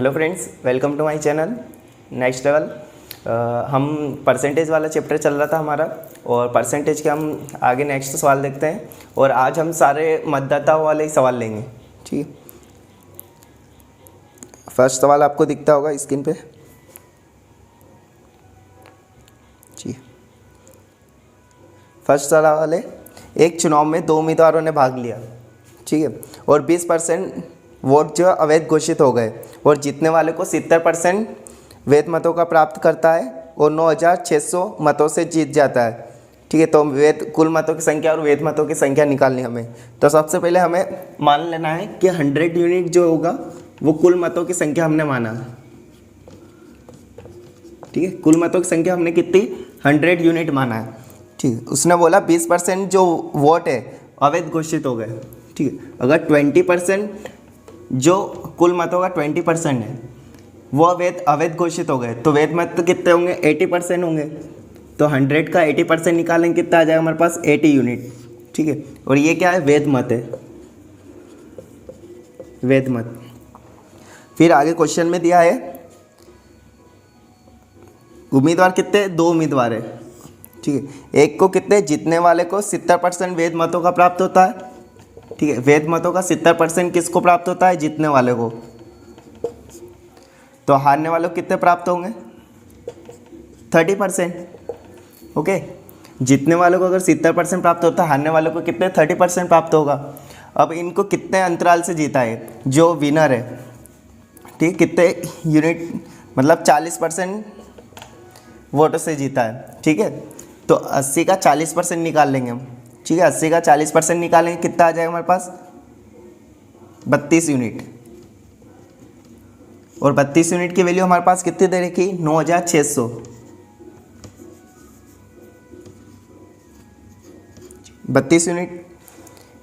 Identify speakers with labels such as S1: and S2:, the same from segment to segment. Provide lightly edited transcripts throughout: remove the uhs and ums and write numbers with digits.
S1: Hello friends, welcome to my channel next level. हम percentage वाला chapter चल रहा था हमारा, और परसेंटेज के हम आगे नेक्स्ट सवाल देखते हैं। और आज हम सारे मतदाताओं वाले ही सवाल लेंगे। ठीक है, फर्स्ट सवाल आपको दिखता होगा स्क्रीन पे। जी, फर्स्ट सवाल है, एक चुनाव में 2 उम्मीदवारों ने भाग लिया, ठीक है, और 20% वोट जो अवैध घोषित हो गए, और जीतने वाले को 70% वैध मतों का प्राप्त करता है और 9,600 मतों से जीत जाता है। ठीक है, तो वैध कुल मतों की संख्या और वैध मतों की संख्या निकालनी हमें। तो सबसे पहले हमें मान लेना है कि 100 यूनिट जो होगा वो कुल मतों की संख्या हमने माना। ठीक है, कुल मतों की संख्या हमने कितनी 100 यूनिट माना है। ठीक है, उसने बोला 20% जो वोट है अवैध घोषित हो गए। ठीक है, अगर 20% जो कुल मतों का 20% है वो अवैध घोषित हो गए, तो वैध मत तो कितने होंगे 80% होंगे। तो 100 का 80% निकालेंगे, कितना आ जाएगा हमारे पास 80 यूनिट। ठीक है, और ये क्या है, वैध मत है, वैध मत। फिर आगे क्वेश्चन में दिया है उम्मीदवार कितने, 2 उम्मीदवार है। ठीक है, एक को कितने, जीतने वाले को 70% वैध मतों का प्राप्त होता है। ठीक है, वैध मतों का 70% किसको प्राप्त होता है, जीतने वाले को। तो हारने वालों को कितने प्राप्त होंगे 30%। ओके, जीतने वालों को अगर 70% प्राप्त होता है, हारने वालों को कितने 30% प्राप्त होगा। अब इनको कितने अंतराल से जीता है जो विनर है। ठीक, कितने यूनिट, मतलब 40% वोटों से जीता है। ठीक है, तो 80 का 40% निकाल लेंगे हम। ठीक है, 80 का 40% निकालेंगे, कितना आ जाएगा हमारे पास 32 यूनिट। और 32 यूनिट की वैल्यू हमारे पास कितनी दे रखी, 9,600। 32 यूनिट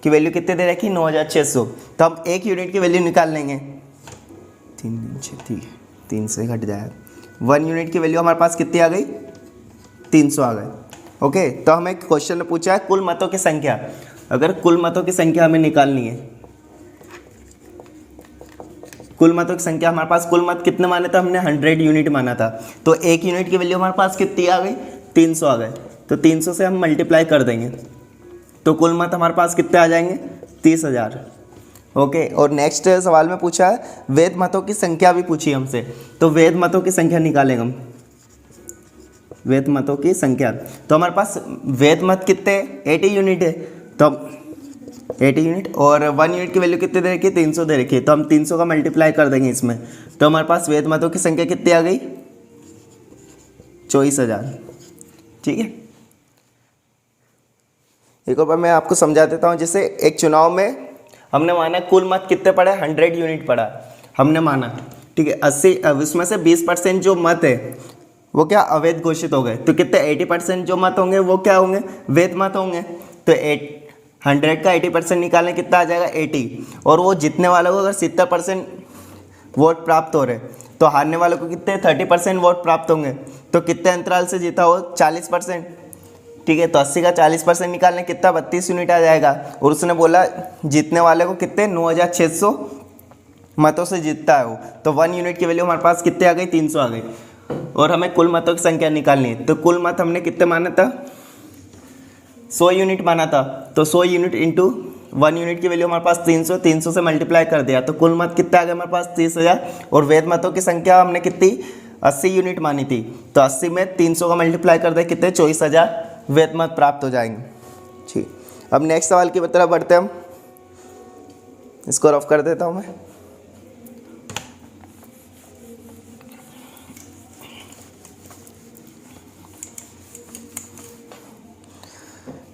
S1: की वैल्यू कितने दे रखी, 9,600। तो हम 1 यूनिट की वैल्यू निकाल लेंगे। 3 से घट जाएगा। 1 यूनिट की वैल्यू हमारे पास कितनी आ गई, 300 आ गए। ओके, तो हमें क्वेश्चन में पूछा है कुल मतों की संख्या। अगर कुल मतों की संख्या हमें निकालनी है, कुल मतों की संख्या हमारे पास, कुल मत कितने माने थे हमने, 100 यूनिट माना था। तो 1 यूनिट की वैल्यू हमारे पास कितनी आ गई, 300 आ गए। तो 300 से हम मल्टीप्लाई कर देंगे, तो कुल मत हमारे पास कितने आ जाएंगे 30,000। ओके, और नेक्स्ट सवाल में पूछा है वैध मतों की संख्या भी पूछी हमसे। तो वैध मतों की संख्या निकालेंगे हम, वैध मतों की संख्या। तो हमारे पास वैध मत कितने 80 यूनिट है, तो हम 80 यूनिट, और 1 यूनिट की वैल्यू कितने दे रखी है, 300 दे रखी है। तो हम 300 का मल्टीप्लाई कर देंगे इसमें, तो हमारे पास वैध मतों की संख्या कितनी आ गई 24,000। ठीक है, एक और बार मैं आपको समझा देता हूँ। जैसे एक चुनाव में हमने माना कुल मत कितने पड़ा, 100 यूनिट पड़ा हमने माना। ठीक है, 80, उसमें से 20% जो मत है वो क्या अवैध घोषित हो गए। तो कितने 80% जो मत होंगे वो क्या होंगे, वैध मत होंगे। तो 100 का 80% निकालें, कितना आ जाएगा 80। और वो जीतने वालों को अगर 70% वोट प्राप्त हो रहे, तो हारने वालों को कितने 30% वोट प्राप्त होंगे। तो कितने अंतराल से जीता हो, 40%। ठीक है, तो 80 का 40% निकालने, कितना 32 यूनिट आ जाएगा। और उसने बोला जीतने वाले को कितने 9,600 मतों से जीतता है वो। तो 1 यूनिट की वैल्यू हमारे पास कितने आ गई, 300 आ गई। और हमें कुल मतों की संख्या निकालनी है। तो कुल मत हमने कितने माना था, 100 यूनिट माना था। तो 100 यूनिट इंटू 1 यूनिट की वैल्यू हमारे पास 300, 300 से मल्टीप्लाई कर दिया, तो कुल मत कितना आ गया हमारे पास 30,000। और वैध मतों की संख्या हमने कितनी 80 यूनिट मानी थी, तो 80 में 300 का मल्टीप्लाई कर दे, कितने 24,000 वैध मत प्राप्त हो जाएंगे। ठीक, अब नेक्स्ट सवाल की तरफ बढ़ते हम। इसको रफ कर देता हूँ मैं।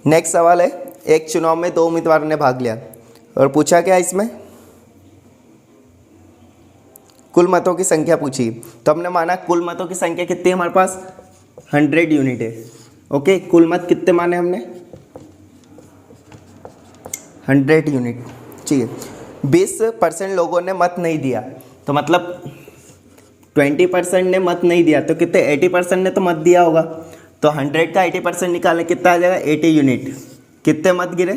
S1: नेक्स्ट सवाल है, एक चुनाव में 2 उम्मीदवारों ने भाग लिया, और पूछा क्या इसमें, कुल मतों की संख्या पूछी। तो हमने माना कुल मतों की संख्या कितनी है हमारे पास 100 यूनिट है। ओके, कुल मत कितने माने हमने 100 यूनिट। ठीक है, 20% लोगों ने मत नहीं दिया, तो मतलब 20% ने मत नहीं दिया, तो कितने 80% ने तो मत दिया होगा। तो 100 का 80% निकालें, कितना आ जाएगा 80 यूनिट। कितने मत गिरे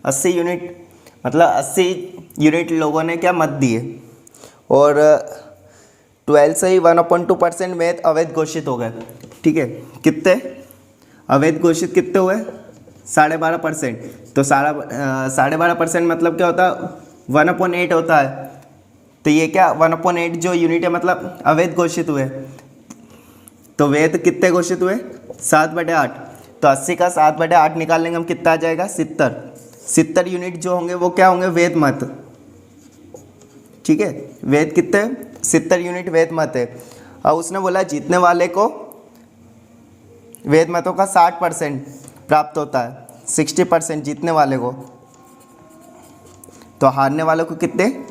S1: 80 यूनिट, मतलब 80 यूनिट लोगों ने क्या मत दिए, और 12 से ही 1/2% मैथ अवैध घोषित हो गए। ठीक है, कितने अवैध घोषित कितने हुए? 12.5%। तो 12.5% मतलब क्या होता है? 1/8 होता है। तो ये क्या 1/8 जो यूनिट है मतलब अवैध घोषित हुए। तो वैध कितने घोषित हुए? 7/8। तो 80 का 7/8 निकाल लेंगे हम, कितना आ जाएगा? 70 यूनिट जो होंगे वो क्या होंगे? वैध मत। ठीक है, वैध कितने? 70 यूनिट वैध मत है। अब उसने बोला जीतने वाले को वैध मतों का 60% प्राप्त होता है, 60% जीतने वाले को। तो हारने वालों को कितने?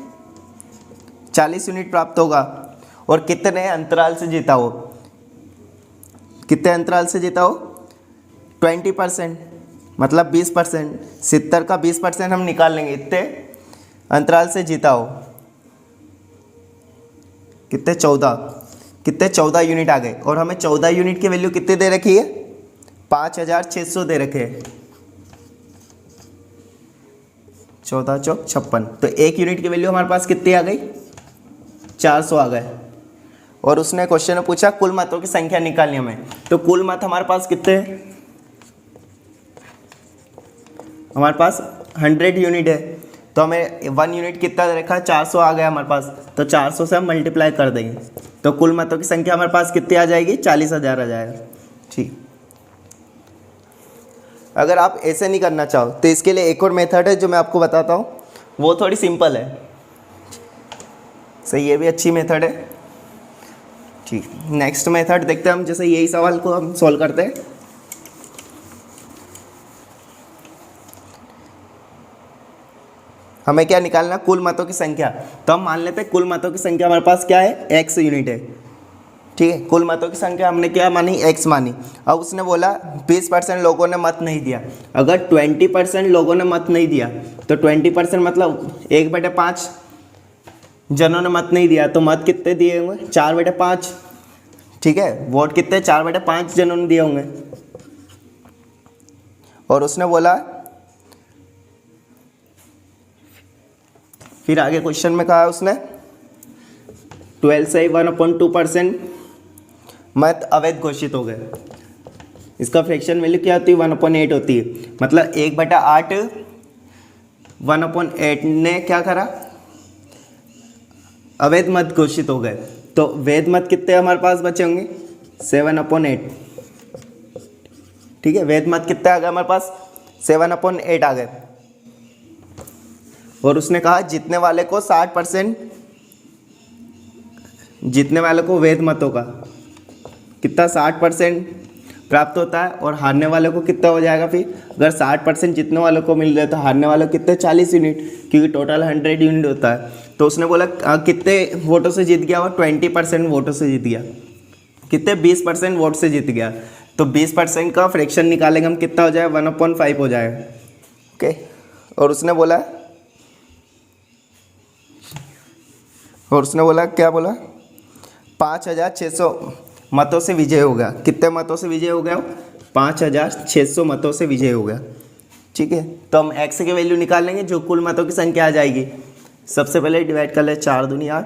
S1: 40 यूनिट प्राप्त होगा। और कितने अंतराल से जीता हो? कितने अंतराल से जीता हो? 20%, मतलब 20%। 70 का 20% हम निकाल लेंगे, इतने अंतराल से जीता हो। कितने? 14। कितने? 14 यूनिट आ गए। और हमें 14 यूनिट की वैल्यू कितनी दे रखी है? 5600 दे रखे हैं। 14 चौक 56। तो 1 यूनिट की वैल्यू हमारे पास कितनी आ गई? 400 आ गए। और उसने क्वेश्चन में पूछा कुल मतों की संख्या निकालनी हमें। तो कुल मत हमारे पास कितने हैं? हमारे पास 100 यूनिट है। तो हमें 1 यूनिट कितना दे रखा है? 400 आ गया हमारे पास। तो 400 से हम मल्टीप्लाई कर देंगे, तो कुल मतों की संख्या हमारे पास कितनी आ जाएगी? 40,000 आ जाएगा। ठीक, अगर आप ऐसे नहीं करना चाहो तो इसके लिए एक और मेथड है जो मैं आपको बताता हूँ, वो थोड़ी सिंपल है। सही, ये भी अच्छी मेथड है। ठीक, नेक्स्ट मेथड देखते हैं हम। जैसे यही सवाल को हम सॉल्व करते हैं। हमें क्या निकालना? कुल मतों की संख्या। तो हम मान लेते हैं कुल मतों की संख्या हमारे पास क्या है? x यूनिट है। ठीक है, कुल मतों की संख्या हमने क्या मानी? x मानी। अब उसने बोला 20% लोगों ने मत नहीं दिया। अगर 20% लोगों ने मत नहीं दिया तो 20% मतलब 1/5 जनों ने मत नहीं दिया। तो मत कितने दिए होंगे? 4/5। ठीक है, वोट कितने? 4/5 जनों ने दिए होंगे। और उसने बोला, फिर आगे क्वेश्चन में कहा उसने 12 से ही 1/2% मत अवैध घोषित हो गए। इसका फ्रैक्शन वैल्यू क्या होती है? 1/8 होती है। मतलब 1/8 1/8 ने क्या करा? अवैध मत घोषित हो गए। तो वैध मत कितने हमारे पास बचे होंगे? 7/8। ठीक है, वैध मत कितने आ गए हमारे पास? 7/8 आ गए। और उसने कहा जीतने वाले को 60%, जीतने वाले को वैध मतों का कितना? 60% प्राप्त होता है। और हारने वाले को कितना हो जाएगा? फिर अगर 60% जीतने वालों को मिल रहे तो हारने वालों को कितने? 40 यूनिट, क्योंकि टोटल 100 यूनिट होता है। तो उसने बोला कितने वोटों से जीत गया? वो 20% वोटों से जीत गया। कितने? 20% वोट से जीत गया। तो 20% का फ्रैक्शन निकालेंगे हम, कितना हो जाएगा? 1/5 हो जाएगा। ओके, और उसने बोला क्या बोला? 5600 मतों से विजय हो गया। कितने मतों से विजय हो गया? 5600 मतों से विजय हो गया। ठीक है, तो हम x की वैल्यू निकाल लेंगे जो कुल मतों की संख्या आ जाएगी। सबसे पहले डिवाइड कर ले, 4 दूनी 8,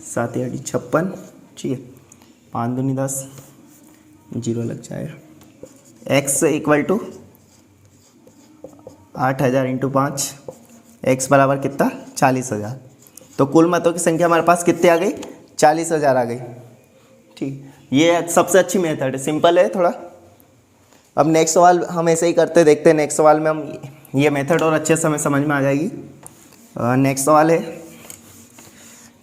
S1: 7 8 56। ठीक है, 5 दूनी 10, 0 लग जाएगा। x equal to 8000 into 5, x बराबर कितना? 40,000। तो कुल मतों की संख्या हमारे पास कितनी आ गई? 40,000 आ गई। ठीक, ये सबसे अच्छी मेथड है, सिंपल है थोड़ा। अब नेक्स्ट सवाल हम ऐसे ही करते देखते हैं। नेक्स्ट सवाल में हम ये मेथड और अच्छे से हमें समझ में आ जाएगी। नेक्स्ट सवाल है,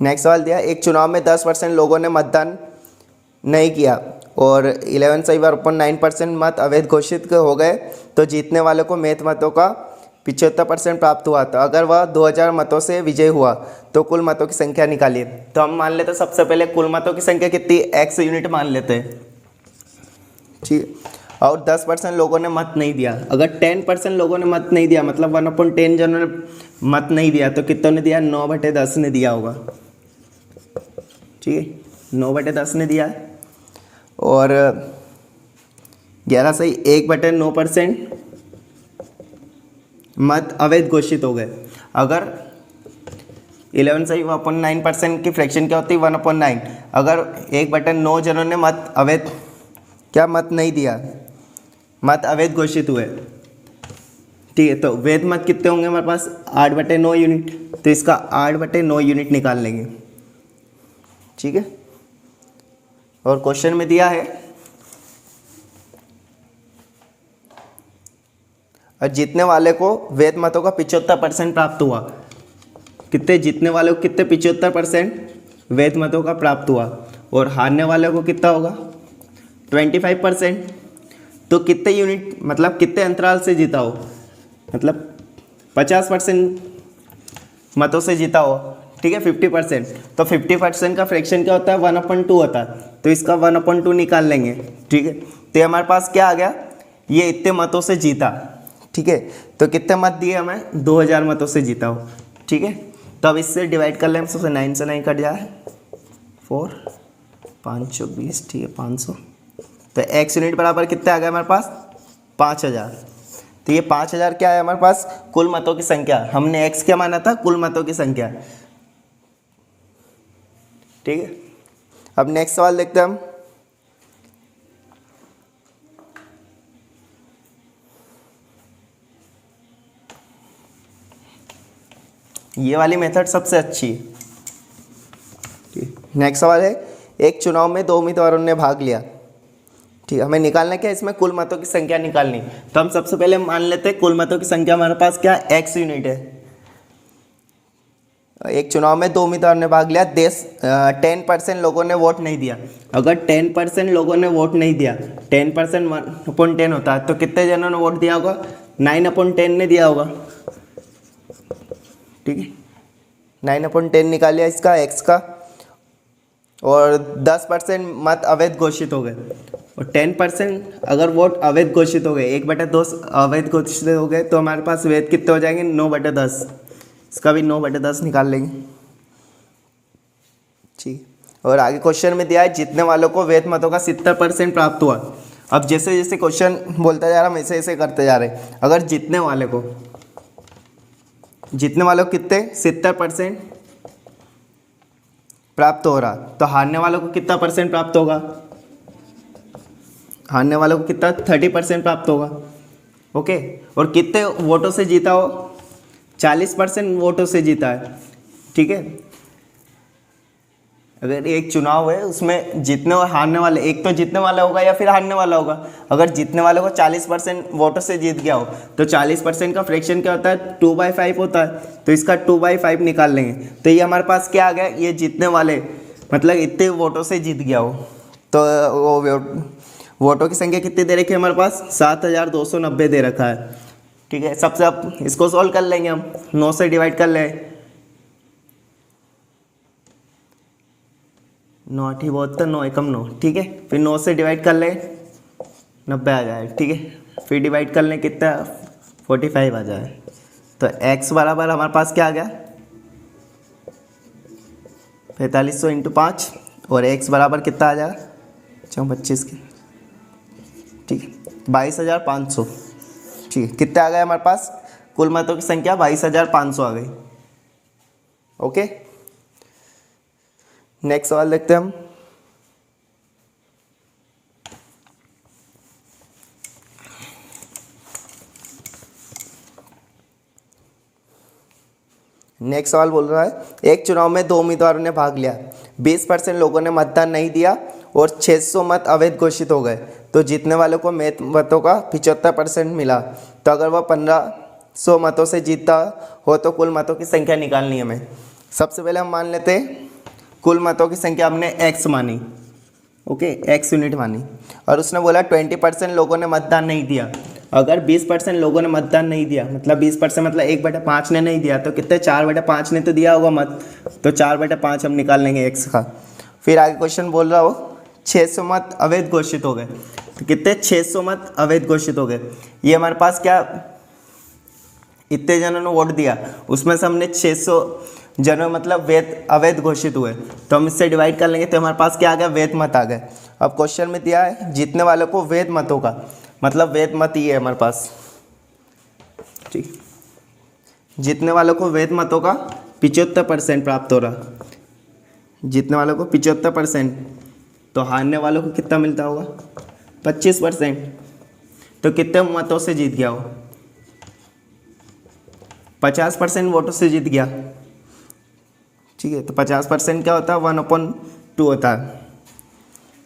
S1: नेक्स्ट सवाल दिया एक चुनाव में 10% लोगों ने मतदान नहीं किया और 11.9% मत अवैध घोषित हो गए, तो जीतने वाले को मैथ मतों का 75% प्राप्त हुआ। तो अगर वह 2000 मतों से विजय हुआ तो कुल मतों की संख्या निकालिए। तो हम मान लेते हैं सबसे पहले कुल मतों की संख्या कितनी? x यूनिट मान लेते हैं। ठीक, और 10% लोगों ने मत नहीं दिया। अगर 10% लोगों ने मत नहीं दिया मतलब 1/10 जनों ने मत नहीं दिया, तो कितनों ने दिया? 9/10 ने दिया होगा। ठीक है, 9/10 ने दिया है। और 11 से 1/9% मत अवैध घोषित हो गए। अगर 11 से 1/9% की फ्रैक्शन क्या होती है 1/9। अगर 1/9 जनों ने मत अवैध क्या मत नहीं दिया, मत अवैध घोषित हुए, ठीक है, तो वैध मत कितने होंगे हमारे पास 8/9 यूनिट, तो इसका 8/9 यूनिट निकाल लेंगे, ठीक है। और क्वेश्चन में दिया है और जीतने वाले को वैध मतों का 75% प्राप्त हुआ। कितने जीतने वाले को कितने 75% वैध मतों का प्राप्त हुआ, और हारने वाले को कितना होगा 25%। तो कितने यूनिट मतलब कितने अंतराल से जीता हो, मतलब 50% मतों से जीता हो, ठीक है 50%। तो 50% का फ्रैक्शन क्या होता है 1/2 होता है, तो इसका 1/2 निकाल लेंगे, ठीक है। तो ये हमारे पास क्या आ गया, ये इतने मतों से जीता, ठीक है। तो कितने मत दिए हमें 2000 मतों से जीता हो, ठीक है। तो अब इससे डिवाइड कर लें हम, सबसे 9 से 9 कट जाए 4 520, ठीक है 500। तो x यूनिट बराबर कितने आ गए हमारे पास 5000। तो ये 5000 क्या है हमारे पास कुल मतों की संख्या, हमने x क्या माना था कुल मतों की संख्या, ठीक है। अब नेक्स्ट सवाल देखते हैं हम। ये वाली मेथड सबसे अच्छी है, ठीक। नेक्स्ट सवाल है, एक चुनाव में 2 उम्मीदवारों ने भाग लिया, ठीक है। हमें निकालना क्या है इसमें कुल मतों की संख्या निकालनी। तो हम सबसे पहले मान लेते हैं कुल मतों की संख्या हमारे पास क्या x यूनिट है। एक चुनाव में 2 उम्मीदवारों ने भाग लिया, 10% लोगों ने वोट नहीं दिया। अगर 10% लोगों ने वोट नहीं दिया, 10% 1/10 होता है, तो कितने जनों ने वोट दिया होगा 9/10 ने दिया होगा, ठीक है। 9/10 निकाल लिया इसका x का, और 10% मत अवैध घोषित हो गए, और 10% अगर वोट अवैध घोषित हो गए 1/2 अवैध घोषित हो गए, तो हमारे पास वैध कितने हो जाएंगे 9/10। इसका भी 9/10 निकाल लेंगे, ठीक। और आगे क्वेश्चन में दिया है जीतने वालों को वैध मतों का 70% प्राप्त हुआ। अब जैसे जैसे क्वेश्चन बोलता जा रहा हम ऐसे ऐसे करते जा रहे हैं। अगर जीतने वाले को कितने 70% प्राप्त हो रहा, तो हारने वालों को कितना परसेंट प्राप्त होगा, हारने वालों को कितना 30% प्राप्त होगा, ओके। और कितने वोटों से जीता हो 40% वोटों से जीता है, ठीक है। अगर एक चुनाव है उसमें जीतने और हारने वाले, एक तो जीतने वाला होगा या फिर हारने वाला होगा। अगर जीतने वाले को 40% वोटों से जीत गया हो, तो 40% का फ्रैक्शन क्या होता है 2/5 होता है, तो इसका 2/5 निकाल लेंगे। तो ये हमारे पास क्या आ गया, ये जीतने वाले मतलब इतने वोटों से जीत गया हो, तो वो वोटों की संख्या कितनी दे रखी है हमारे पास 7290 दे रखा है, ठीक है। सबसे अब इसको सॉल्व कर लेंगे हम, 9 से डिवाइड कर लें, 9 8 72 9 एकम 9, ठीक है। फिर 9 से डिवाइड कर लें 90 आ जाए, ठीक है। फिर डिवाइड कर लें कितना 45 आ जाए। तो x बराबर हमारे पास क्या आ गया 4500 × 5, और x बराबर कितना आ जाएगा 25 के, ठीक है 22500, ठीक है। कितना आ गया हमारे पास कुल मतों की संख्या 22500 आ गई, ओके। नेक्स्ट सवाल देखते हैं हम। नेक्स्ट सवाल बोल रहा है, एक चुनाव में 2 उम्मीदवारों ने भाग लिया, 20% लोगों ने मतदान नहीं दिया और 600 मत अवैध घोषित हो गए, तो जीतने वालों को मतों का 75% मिला। तो अगर वह 1500 मतों से जीतता हो तो कुल मतों की संख्या निकालनी है हमें। सबसे पहले हम मान लेते हैं कुल मतों की संख्या हमने x मानी, ओके x यूनिट मानी, और उसने बोला 20% लोगों ने मतदान नहीं दिया। अगर 20% लोगों ने मतदान नहीं दिया, मतलब 20% मतलब 1/5 ने नहीं दिया, तो कितने 4/5 ने तो दिया होगा मत, तो 4/5 हम निकाल लेंगे x का। फिर आगे क्वेश्चन बोल रहा हो 600 मत अवैध घोषित हो गए, तो कितने 600 मत अवैध घोषित हो गए। ये हमारे पास क्या इतने जनों ने वोट दिया, उसमें से हमने 600 जनों मतलब अवैध घोषित हुए, तो हम इससे डिवाइड कर लेंगे, तो हमारे पास क्या आ गया वैध मत आ गए। अब क्वेश्चन में दिया है जीतने वालों को वैध मतों का, मतलब वैध मत ही है हमारे पास, ठीक। जीतने वालों को वैध मतों का 75% प्राप्त हो रहा, जीतने वालों को 75%, तो हारने वालों को कितना मिलता होगा 25%। तो कितने मतों से जीत गया वो 50% वोटों से जीत गया। ठीक है, तो 50% क्या होता है 1/2 होता है।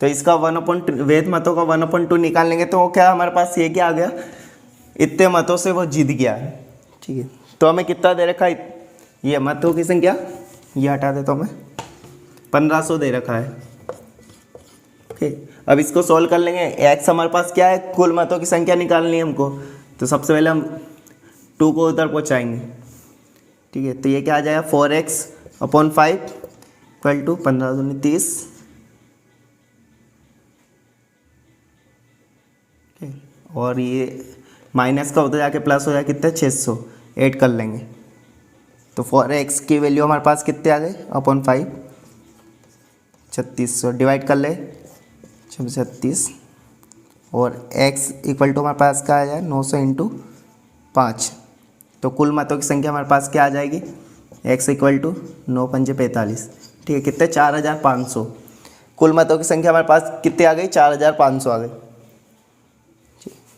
S1: तो इसका 1/2 वैध मतों का 1/2 निकाल लेंगे तो वो क्या हमारे पास ये क्या आ गया, इतने मतों से वो जीत गया है। ठीक है, तो हमें कितना दे रखा है, ये मतों की संख्या ये हटा दे तो हमें 1500 दे रखा है। ठीक, अब इसको सॉल्व कर लेंगे। एक्स हमारे पास क्या है, कुल मतों की संख्या निकालनी है हमको, तो सबसे पहले हम 2 को उधर पहुँचाएंगे। ठीक है, तो ये क्या आ जाएगा 4x/5 इक्वल टू 15 दूनी 30। और ये माइनस का होता जाके प्लस हो जाए कितने 600, ऐड कर लेंगे तो 4x की वैल्यू हमारे पास कितने आ गए /5 3600, डिवाइड कर ले 36, और x इक्वल टू हमारे पास क्या आ जाए 900 × 5। तो कुल मतों की संख्या हमारे पास क्या आ जाएगी, x इक्वल टू 9×5 45। ठीक है, कितने 4500, कुल मतों की संख्या हमारे पास कितने आ गई 4500 आ गई।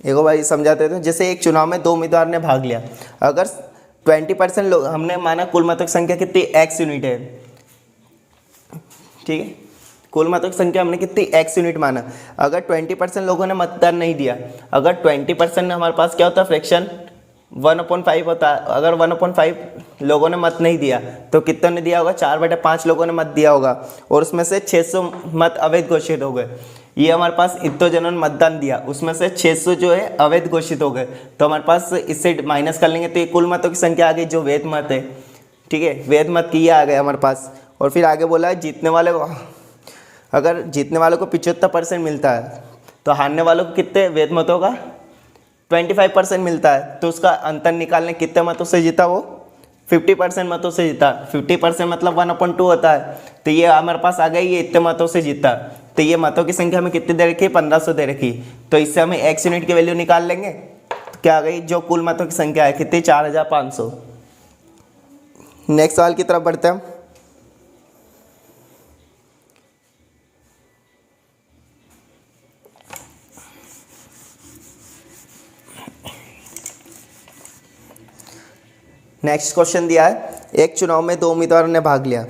S1: एक बार समझाते थे, जैसे एक चुनाव में 2 उम्मीदवार ने भाग लिया, अगर 20% लोग, हमने माना कुल मतों की संख्या कितनी x यूनिट है। ठीक है, कुल मतों की संख्या हमने कितनी x यूनिट माना। अगर 20% लोगों ने मतदान नहीं दिया, अगर 20% हमारे पास क्या होता है फ्रैक्शन 1/5 होता है। अगर 1/5 लोगों ने मत नहीं दिया तो कितने ने दिया होगा 4/5 लोगों ने मत दिया होगा, और उसमें से 600 मत अवैध घोषित हो गए। ये हमारे पास इतने जनों ने मतदान दिया, उसमें से 600 जो है अवैध घोषित हो गए, तो हमारे पास इससे माइनस कर लेंगे तो ये कुल मतों की संख्या आ गई जो वैध मत है। ठीक है, वैध मत की ये आ गया हमारे पास। और फिर आगे बोला है जीतने वाले को, अगर जीतने वालों को 75% मिलता है तो हारने वालों को कितने वैध मतों का 25% मिलता है। तो उसका अंतर निकालने कितने मतों से जीता वो 50% मतों से जीता। 50% मतलब 1/2 होता है, तो ये हमारे पास आ गई ये इतने मतों से जीता। तो ये मतों की संख्या हमें कितनी दे रखी है 1500 दे रखी। तो इससे हमें x यूनिट की वैल्यू निकाल लेंगे, तो क्या आ गई जो कुल मतों की संख्या है कितनी 4500। नेक्स्ट सवाल की तरफ बढ़ते हैं हम। नेक्स्ट क्वेश्चन दिया है, एक चुनाव में 2 उम्मीदवारों ने भाग लिया,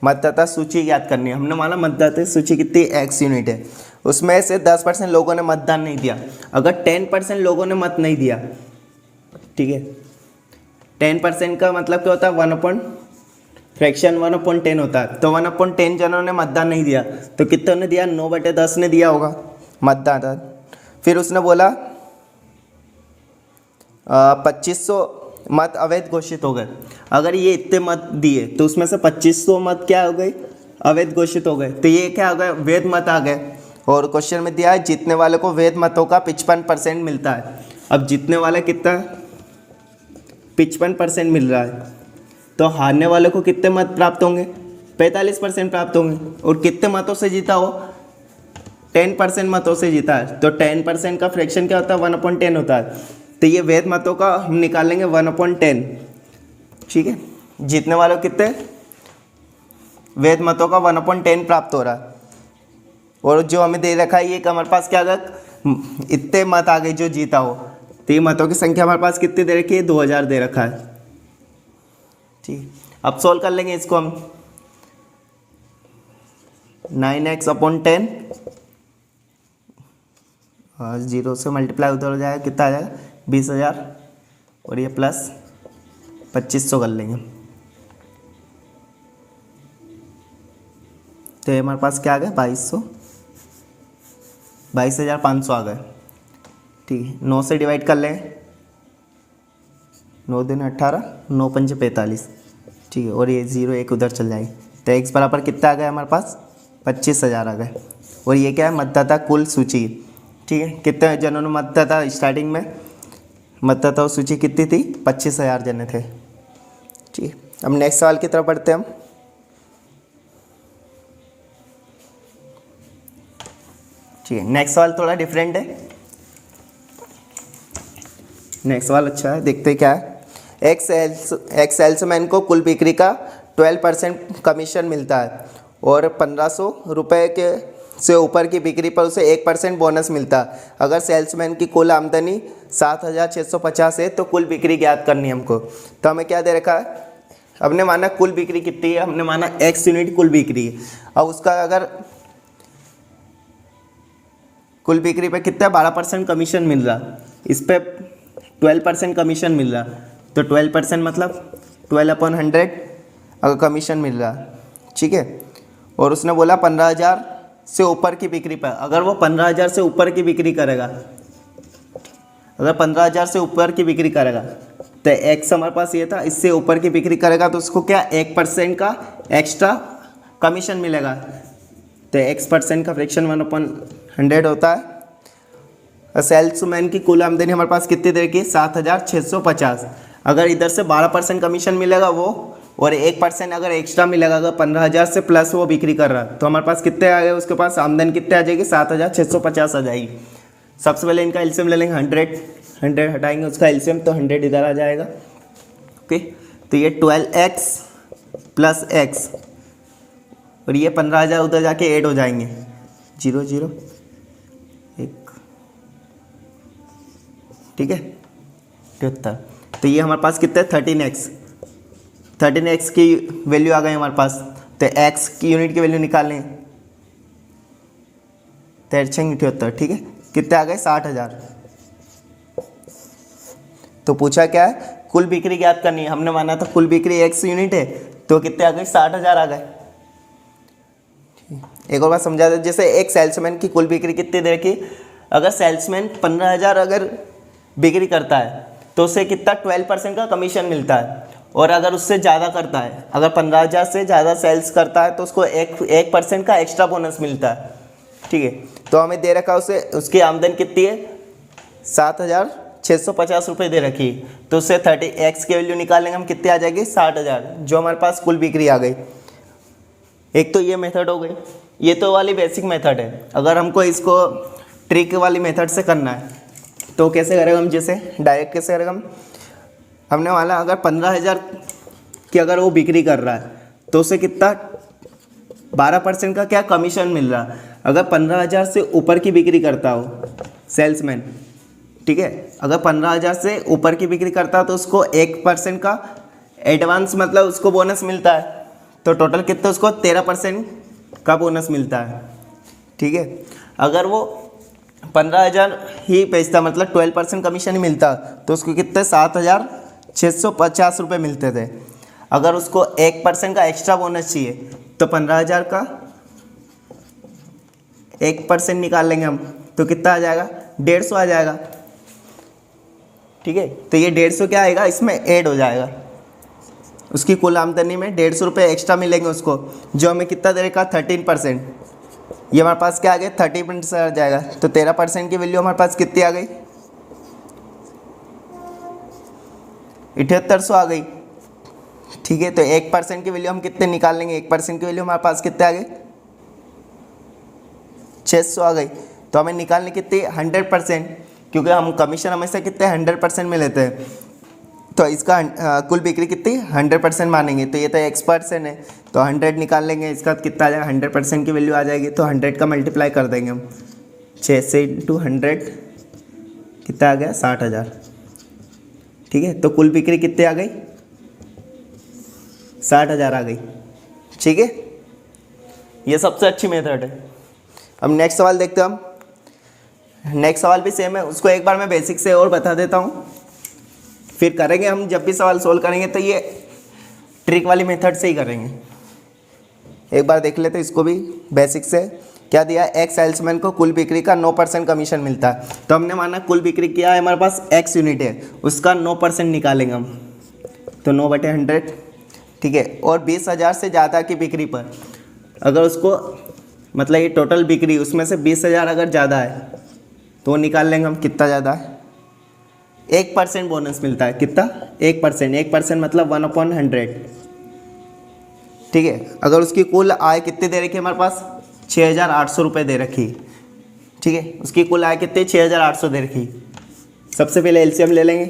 S1: मतदाता सूची याद करनी है। हमने माना मतदाता सूची कितनी x यूनिट है, उसमें से 10% लोगों ने मतदान नहीं दिया। अगर 10% लोगों ने मत नहीं दिया, ठीक है, 10% का मतलब क्या होता है 1/10 होता है। तो 1/10 जनों ने मतदान नहीं दिया, तो कितने ने दिया 9/10 ने दिया होगा मतदाता। फिर उसने बोला 2500 मत अवैध घोषित हो गए। अगर ये इतने मत दिए तो उसमें से 2500 मत क्या हो गए अवैध घोषित हो गए, तो ये क्या हो गए वैध मत आ गए। और क्वेश्चन में दिया है जीतने वाले को वैध मतों का 55% मिलता है। अब जीतने वाले कितना 55% मिल रहा है, तो हारने वाले को कितने मत प्राप्त होंगे 45% प्राप्त होंगे। और कितने मतों से जीता हो 10% मतों से जीता है। तो 10% का फ्रैक्शन क्या होता है 1/10 होता है। तो ये वैध मतों का हम निकाल लेंगे 1/10। ठीक है, जीतने वालों कितने वैध मतों का 1/10 प्राप्त हो रहा है। और जो हमें दे रखा है ये कि हमारे पास क्या आ गया इतने मत आ गए जो जीता हो। तो ये मतों की संख्या हमारे पास कितनी दे रखी है 2000 दे रखा है। ठीक, अब सॉल्व कर लेंगे इसको हम। 9x/10 और 0 से मल्टीप्लाई उधर हो जाएगा, कितना आ जाएगा 20,000, और ये प्लस 2500 कर लेंगे। तो ये हमारे पास क्या आ गया 22,500 आ गए। ठीक है, 9 से डिवाइड कर लें, 9 दूनी 18, 9 पंजे 45। ठीक है, और ये 0 1 उधर चल जाएगी। तो x बराबर कितना आ गया हमारे पास 25,000 आ गए। और ये क्या है मतदाता कुल सूची। ठीक है, कितने जनों ने मतदाता स्टार्टिंग में मतदाता सूची कितनी थी 25,000 जने थे। ठीक, अब नेक्स्ट सवाल की तरफ बढ़ते हैं हम। ठीक है, नेक्स्ट सवाल थोड़ा डिफरेंट है। नेक्स्ट सवाल अच्छा है, देखते हैं क्या है। एक सेल्समैन को कुल बिक्री का 12% कमीशन मिलता है और 1500 रुपये के से ऊपर की बिक्री पर उसे 1% बोनस मिलता है। अगर सेल्समैन की कुल आमदनी 7650 है तो कुल बिक्री ज्ञात करनी है हमको। तो हमें क्या दे रखा है, हमने माना कुल बिक्री कितनी है, हमने माना x यूनिट कुल बिक्री है। अब उसका अगर कुल बिक्री पे कितना 12% कमीशन मिल रहा, इस पे 12% कमीशन मिल रहा, तो 12% मतलब 12/100 अगर कमीशन मिल रहा, ठीक है। और उसने बोला 15,000 से ऊपर की बिक्री पर, अगर वो 15,000 से ऊपर की बिक्री करेगा, अगर 15,000 से ऊपर की बिक्री करेगा तो एक्स हमारे पास ये था, इससे ऊपर की बिक्री करेगा तो उसको क्या 1% का एक्स्ट्रा कमीशन मिलेगा। तो x% का फ्रैक्शन 1/100 होता है। सेल्समैन की कुल आमदनी हमारे पास कितनी देर की 7650। अगर इधर से 12% कमीशन मिलेगा वो, और 1% अगर एक्स्ट्रा मिलेगा, अगर 15,000 से प्लस वो बिक्री कर रहा है तो हमारे पास कितने आ गए, उसके पास आमदनी कितने आ जाएगी 7650 आ जाएगी। सबसे पहले इनका एलसीएम ले लेंगे, 100 हटाएंगे उसका एलसीएम तो 100 इधर आ जाएगा। ओके, तो ये 12x प्लस x और ये 15,000 उधर जाके ऐड हो जाएंगे, 0 0 1, ठीक है 73। तो ये हमारे पास कितने 13x की वैल्यू आ गई हमारे पास। तो x की यूनिट की वैल्यू निकालें 73, ठीक है। कितने आ गए 60,000। तो पूछा क्या है, कुल बिक्री ज्ञात करनी है। हमने माना था कुल बिक्री x यूनिट है, तो कितने आ गए 60,000 आ गए। एक और बात समझा दे, जैसे एक सेल्समैन की कुल बिक्री कितनी देर की, अगर सेल्समैन 15,000 अगर बिक्री करता है तो उसे कितना 12% का कमीशन मिलता है। और अगर उससे ज़्यादा करता है, अगर 15,000 से ज़्यादा सेल्स करता है तो उसको 1% का एक्स्ट्रा बोनस मिलता है, ठीक है। तो हमें दे रखा उसे, उसकी आमदनी कितनी है 7650 रुपये दे रखी, तो उससे 30x की वैल्यू निकालेंगे हम, कितनी आ जाएगी 60,000, जो हमारे पास कुल बिक्री आ गई। एक तो ये मेथड हो गई, ये तो वाली बेसिक मेथड है। अगर हमको इसको ट्रिक वाली मेथड से करना है तो कैसे करेंगे हम, जैसे डायरेक्ट कैसे करेंगे हम, हमने वाला अगर 15,000 की अगर वो बिक्री कर रहा है तो उसे कितना 12% का क्या कमीशन मिल रहा। अगर 15,000 से ऊपर की बिक्री करता हो सेल्समैन, ठीक है, अगर 15,000 से ऊपर की बिक्री करता है तो उसको 1% का एडवांस मतलब उसको बोनस मिलता है। तो टोटल कितना उसको 13% का बोनस मिलता है, ठीक है। अगर वो 15,000 ही बेचता, मतलब 12% कमीशन ही मिलता, तो उसको कितने 7,650 रुपये मिलते थे। अगर उसको 1% का एक्स्ट्रा बोनस चाहिए तो 15,000 का 1% निकाल लेंगे हम, तो कितना आ जाएगा 150 आ जाएगा, ठीक है। तो ये 150 क्या आएगा, इसमें ऐड हो जाएगा, उसकी कुल आमदनी में 150 रुपये एक्स्ट्रा मिलेंगे उसको, जो हमें कितना दे रखा 13%। ये हमारे पास क्या आ गया 30% आ जाएगा। तो 13% की वैल्यू हमारे पास कितनी आ गई 7800 आ गई, ठीक है। तो 1% की वैल्यू हम कितने निकाल लेंगे, 1% की वैल्यू हमारे पास कितने आ गई 600 आ गई। तो हमें निकालने कितनी 100%, क्योंकि हम कमीशन हमेशा कितने 100% में लेते हैं। तो इसका कुल बिक्री कितनी 100% मानेंगे, तो ये तो x% है, तो 100 निकाल लेंगे, इसका कितना आ जाएगा 100% की वैल्यू आ जाएगी। तो 100 का मल्टीप्लाई कर देंगे हम, 6 से इंटू 100 कितना आ गया 60,000, ठीक है। तो कुल बिक्री कितनी आ गई 60,000 आ गई, ठीक है। ये सबसे अच्छी मेथड है। अब नेक्स्ट सवाल देखते हैं हम। नेक्स्ट सवाल भी सेम है, उसको एक बार मैं बेसिक से और बता देता हूँ, फिर करेंगे हम जब भी सवाल सोल्व करेंगे तो ये ट्रिक वाली मेथड से ही करेंगे। एक बार देख लेते हैं इसको भी बेसिक से। क्या दिया, एक सेल्समैन को कुल बिक्री का 9% कमीशन मिलता है। तो हमने माना कुल बिक्री क्या है हमारे पास x यूनिट है, उसका 9% निकालेंगे हम, तो 9/100, ठीक है। और 20,000 से ज़्यादा की बिक्री पर अगर उसको, मतलब ये टोटल बिक्री उसमें से 20,000 अगर ज़्यादा है तो वो निकाल लेंगे हम, कितना ज़्यादा है 1% बोनस मिलता है। कितना 1% मतलब 1/100, ठीक है। अगर उसकी कुल आय कितनी दे रखी है हमारे पास 6,800 रुपये दे रखी, ठीक है। उसकी कुल आय कितनी 6,800 दे रखी। सबसे पहले एलसीएम ले लेंगे,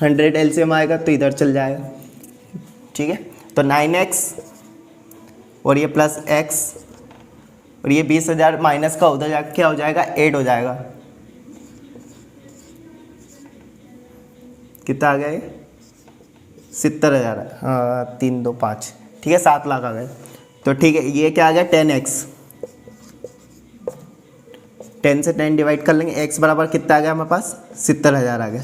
S1: 100 एलसीएम आएगा तो इधर चल जाएगा, ठीक है। तो 9x और ये प्लस x और ये 20,000 माइनस का उधर जाकर क्या हो जाएगा, 8 हो जाएगा। कितना आ गया ये, 70,000, हाँ 3 2 5, ठीक है, 7 लाख आ गए। तो ठीक है, ये क्या आ गया 10x, 10 से 10 डिवाइड कर लेंगे, x बराबर कितना आ गया हमारे पास, 70,000 आ गया।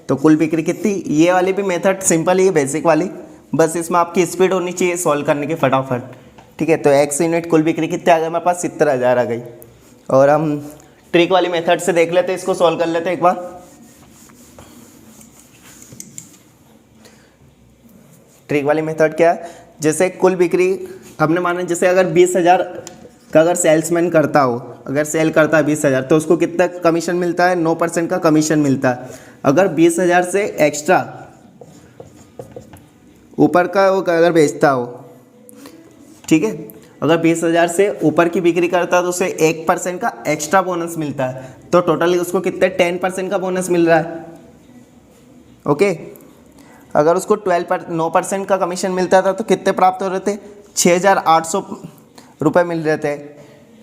S1: तो कुल बिक्री कितनी, ये वाली भी मेथड सिंपल ही है, बेसिक वाली, बस इसमें आपकी स्पीड होनी चाहिए सॉल्व करने की फटाफट, ठीक है। तो x यूनिट कुल बिक्री कितने आ गए हमारे पास, 70,000 आ गई। और हम ट्रिक वाली मेथड से देख लेते हैं, इसको सॉल्व कर लेते हैं एक बार। ट्रिक वाली मेथड क्या है, जैसे कुल बिक्री हमने माना, जैसे अगर 20,000 का अगर सेल्समैन करता हो, अगर सेल करता है 20,000 तो उसको कितना कमीशन मिलता है, 9% का कमीशन मिलता है। अगर 20,000 से एक्स्ट्रा ऊपर का वो अगर बेचता हो, ठीक है, अगर 20,000 से ऊपर की बिक्री करता है तो उसे 1% का एक्स्ट्रा बोनस मिलता है। तो टोटली उसको कितने 10% का बोनस मिल रहा है, ओके। अगर उसको 9% का कमीशन मिलता था तो कितने प्राप्त हो रहे थे, 6,800 रुपये मिल रहे थे,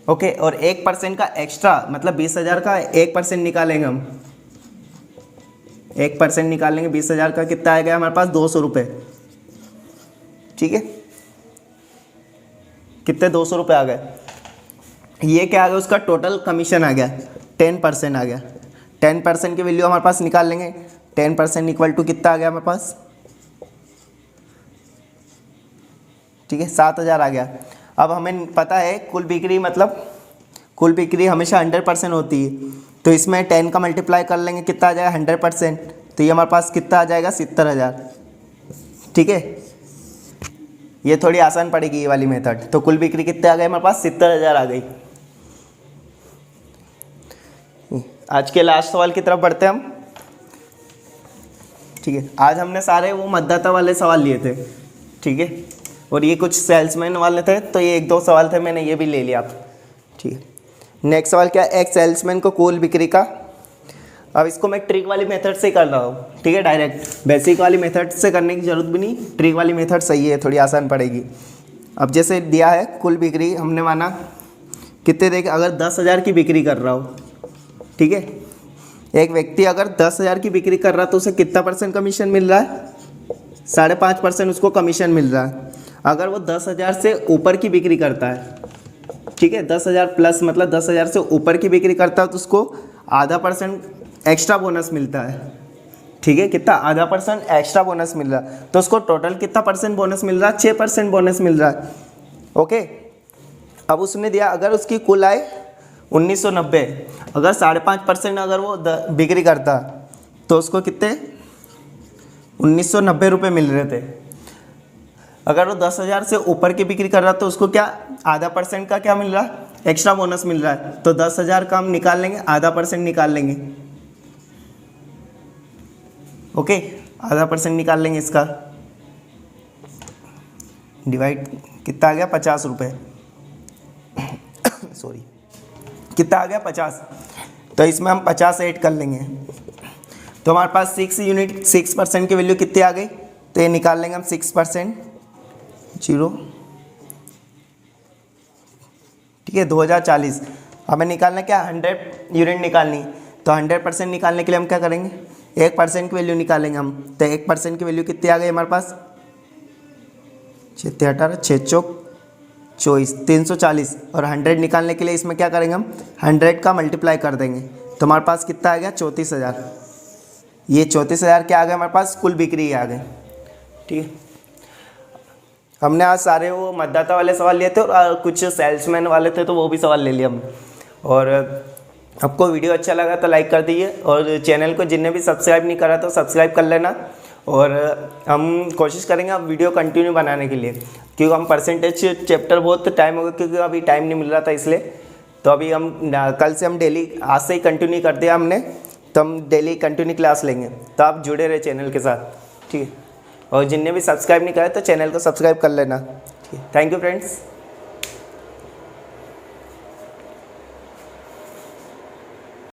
S1: ओके। और 1% का एक्स्ट्रा मतलब 20,000 का 1% निकालेंगे हम, 1% निकालेंगे 20,000 का, कितना आ गया हमारे पास 200 रुपये, ठीक है। कितने 200 रुपये आ गए। ये क्या आ गया, उसका टोटल कमीशन आ गया, 10% आ गया। 10% की वैल्यू हमारे पास निकाल लेंगे, 10% इक्वल टू कितना आ गया हमारे पास, ठीक है, 7,000 आ गया। अब हमें पता है कुल बिक्री मतलब कुल बिक्री हमेशा 100% होती है, तो इसमें 10 का मल्टीप्लाई कर लेंगे, कितना आ जाएगा 100%, तो ये हमारे पास कितना आ जाएगा 70,000, ठीक है। ये थोड़ी आसान पड़ेगी ये वाली मेथड। तो कुल बिक्री कितने आ गए हमारे पास, 70,000 आ गई। आज के लास्ट सवाल की तरफ बढ़ते हैं हम, ठीक है। आज हमने सारे वो मतदाता वाले सवाल लिए थे, ठीक है, और ये कुछ सेल्समैन वाले थे, तो ये 1-2 सवाल थे, मैंने ये भी ले लिया आप, ठीक है। नेक्स्ट सवाल क्या है, एक सेल्समैन को कुल बिक्री का, अब इसको मैं ट्रिक वाली मेथड से कर रहा हूँ, ठीक है, डायरेक्ट बेसिक वाली मेथड से करने की जरूरत भी नहीं, ट्रिक वाली मेथड सही है, थोड़ी आसान पड़ेगी। अब जैसे दिया है कुल बिक्री, हमने माना कितने देख, अगर 10,000 की बिक्री कर रहा हो, ठीक है, एक व्यक्ति अगर 10,000 की बिक्री कर रहा है तो उसे कितना % कमीशन मिल रहा है, 5.5% उसको कमीशन मिल रहा है। अगर वो 10,000 से ऊपर की बिक्री करता है, ठीक है, 10,000 प्लस मतलब 10,000 से ऊपर की बिक्री करता है तो उसको 0.5% एक्स्ट्रा बोनस मिलता है, ठीक है, कितना 0.5% एक्स्ट्रा बोनस मिल रहा है। तो उसको टोटल कितना % बोनस मिल रहा है, 6% बोनस मिल रहा है, ओके। अब उसने दिया अगर उसकी कुल आय 1990, अगर 5.5% अगर वो बिक्री करता तो उसको कितने 1990 रुपये मिल रहे थे। अगर वो 10,000 से ऊपर की बिक्री कर रहा तो उसको क्या 0.5% का क्या मिल रहा है, एक्स्ट्रा बोनस मिल रहा है। तो 10,000 का हम निकाल लेंगे, 0.5% निकाल लेंगे, ओके, 0.5% निकाल लेंगे, इसका डिवाइड कितना आ गया 50 रुपये सॉरी, कितना आ गया 50, तो इसमें हम 50 ऐड कर लेंगे, तो हमारे पास 6% की वैल्यू कितनी आ गई, तो ये निकाल लेंगे हम 6%, 0, ठीक है, 2040। हमें निकालना क्या 100 यूनिट निकालनी, तो 100% निकालने के लिए हम क्या करेंगे, 1% की वैल्यू निकालेंगे हम। तो 1% की वैल्यू कितनी आ गई हमारे पास, 6 18 6 चौक 24, 340। और 100 निकालने के लिए इसमें क्या करेंगे हम 100 का मल्टीप्लाई कर देंगे, तो हमारे पास कितना आ गया 34,000। ये 34,000 क्या आ गया हमारे पास, कुल बिक्री आ गई, ठीक है। हमने आज सारे वो मतदाता वाले सवाल लिए थे और कुछ सेल्समैन वाले थे, तो वो भी सवाल ले लिए हम। और आपको वीडियो अच्छा लगा तो लाइक कर दीजिए, और चैनल को जिनने भी सब्सक्राइब नहीं करा तो सब्सक्राइब कर लेना। और हम कोशिश करेंगे अब वीडियो कंटिन्यू बनाने के लिए, क्योंकि हम परसेंटेज चैप्टर बहुत टाइम हो गया, क्योंकि अभी टाइम नहीं मिल रहा था इसलिए। तो अभी हम कल से हम डेली, आज से ही कंटिन्यू कर दिया हमने, तो हम डेली कंटिन्यू क्लास लेंगे। तो आप जुड़े रहे चैनल के साथ, ठीक है। और जिनने भी सब्सक्राइब नहीं करा तो चैनल को सब्सक्राइब कर लेना, ठीक है। Thank you friends.